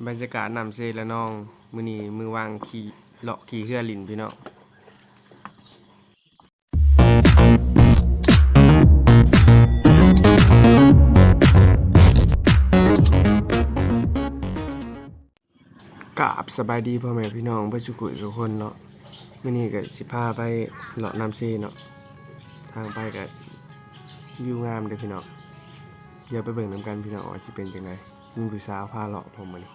บรรยากาศน้ำเซละน้องมื้อนี้มือวางขี่เลาะขี่เรือลินพี่น้องกราบสบายดีพ่อแม่พี่น้องเพื่อนสุขุทุกคนเนาะมื้อนี้ก็สิพาไปเลาะน้ำเซเนาะทางไปก็วิวงามเด้อพี่น้องเดี๋ยวไปเบิ่งนํกันพี่น้องว่าสิเป็นจังไดมีผู้สาวพาเลาะผมมื้อนี้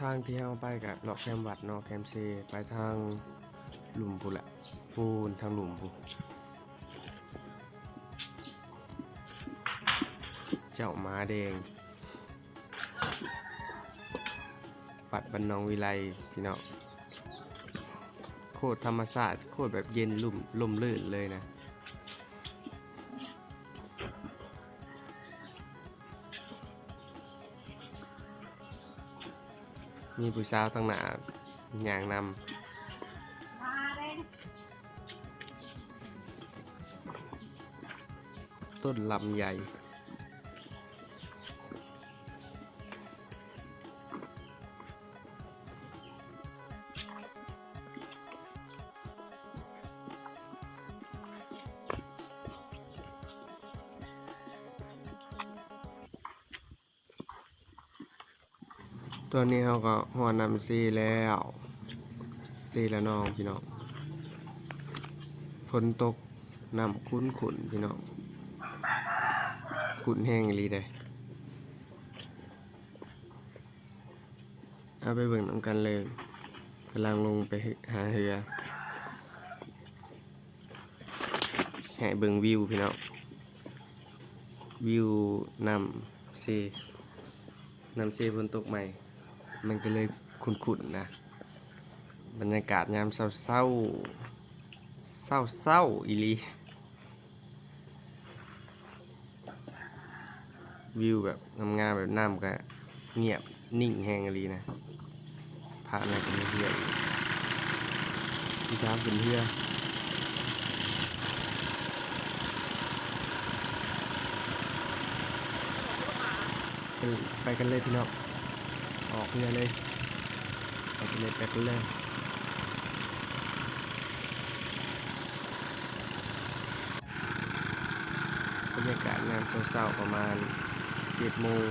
ทางที่เฮาไปก็เลาะแคมวัดเนาะแคมเซไปทางหลุมพุ่นแหละพูนทางหลุมพุ่นเจ้าม้าแดงปัดบรรนองวิไลพี่น้องโคตรธรรมชาติโคตรแบบเย็นลมลื่นเลยนะมีผู้สาวตั้งหน้าอย่างนำต้นลำใหญ่ตอนนี้เขาก็หอนำซีแล้วซีละน้องพี่น้องฝนตกน้ำขุ่นพี่น้องขุ่นแห้งรีได้เอาไปเบิ่งน้ำกันเลยกำลังลงไปหาเรือให้เบิ่งวิวพี่น้องวิวน้ำซีฝนตกใหม่มันก็เลยขุ่นๆนะบรรยากาศยามเศร้าอีลีวิวแบบงามๆแบบน้ำก็เงียบนิ่งแห้งอีลีนะพาอะไรกันเพื่อนพี่สาวขึ้นเรือไปกันเลยพี่น้องออกเรือเลยไปกันเลยบรรยากาศงานเศร้าๆประมาณ7 โมง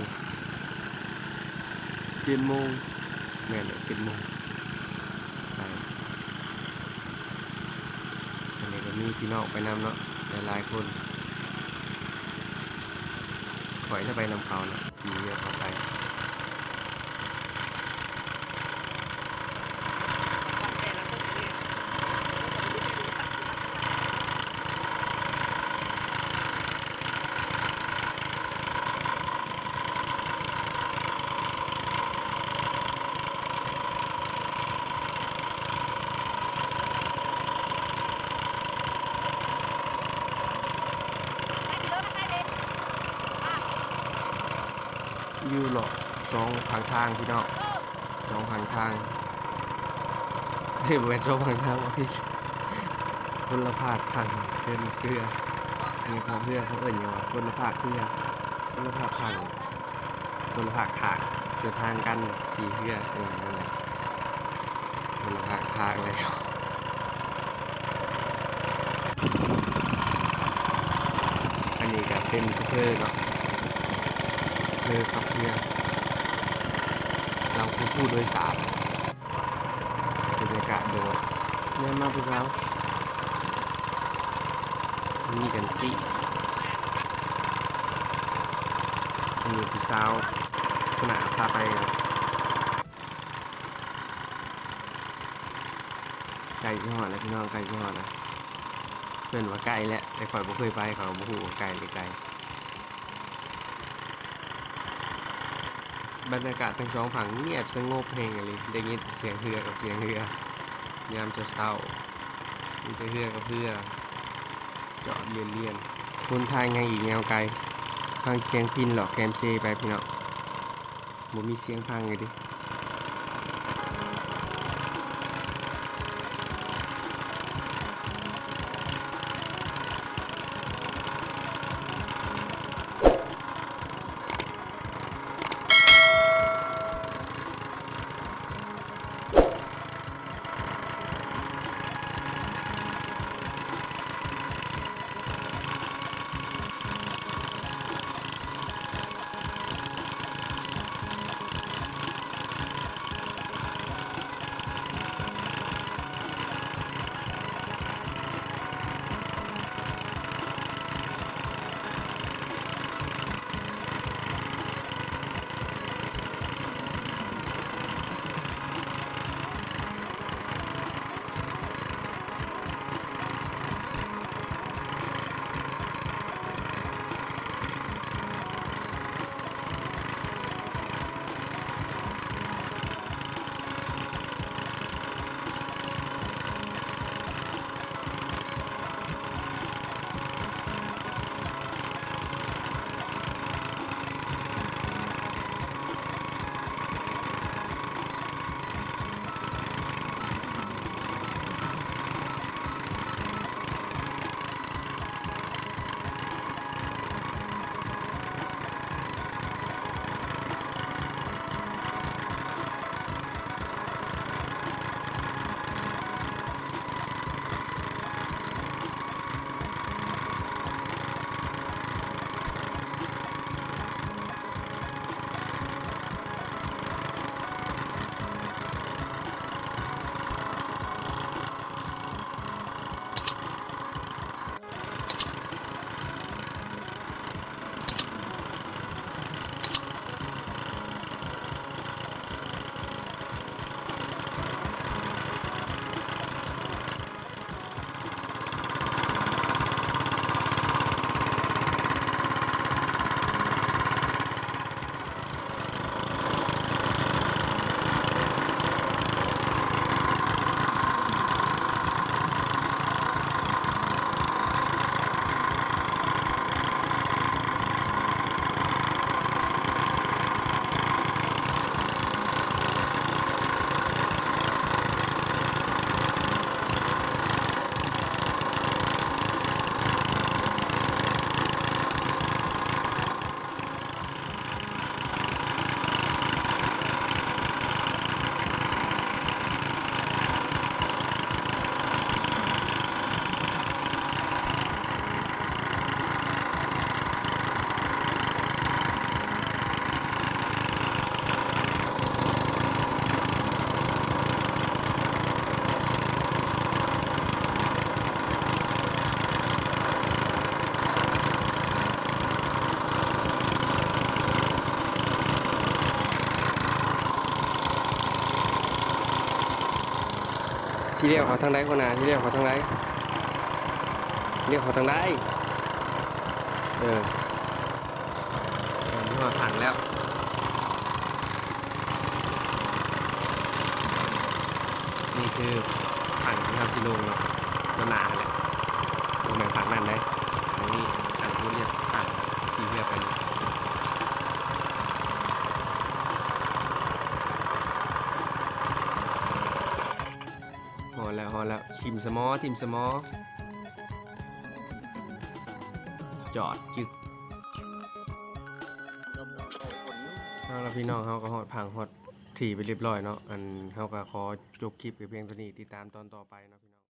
แม่นเลย7 โมงอันนี้ก็มีพี่น้องไปนำเนาะหลายคนขอยจะไปนำเขาเนาะขี่เรือเข้าไปวิวหลอก2 พังทางพี่น้อง2 พังทางเฮ้ยเป็น2 พังทางว่าพี่คนละภาคทางเดินเรือมีความเรือเขาเอ่ยว่าคนละภาคเรือคนละภาคทางคนละภาคทางเจอทางกันขี่เรือนั่นแหละคนละภาคทางเลยอันนี้ก็เป็นเพื่อเนาะเรือขับเรือเราผู้โดยสารบรรยากาศโดดเนี่ยมาพวกเรามีกันสิมีผู้สาวขนาดพาไปไกลจังหวัดนะพี่น้องไกลจังหวัดนะเพื่อนว่าไกลแหละแต่ข่อยบ่เคยไปเขาบ่ฮู้ว่าไกลหรือไกลบรรยากาศทั้ง2 ฝั่งเงียบสงบแห่งเลยได้ยินเสียงเรือกับเสียงเรือยามเช้ามีแต่เรือกับเรือจอดเลียนคนทางยังอีกแนวไกลฟังเสียงพินหลอกแกมเซไปพี่น้องบ่มีเสียงพังเลยดิ ที่เรียกเขาทางใดคนน่ะที่เรียกเขาทางใดเรียกเขาทางใดนี่หอดถังแล้วนี่คือถังที่เขาชิลงเนาะก็หนาแหละลงแบ่งถังนั่นได้ตรงนี้ถังที่เรียกถังที่เรียกไปหอแล้วทิมสมอจอดจึกเอาละพี่น้องเขาก็หอดพังหอดถี่ไปเรียบร้อยเนาะอันเขาก็ขอจบคลิปไปเพียงเท่านี้ติดตามตอนต่อไปเนาะพี่น้อง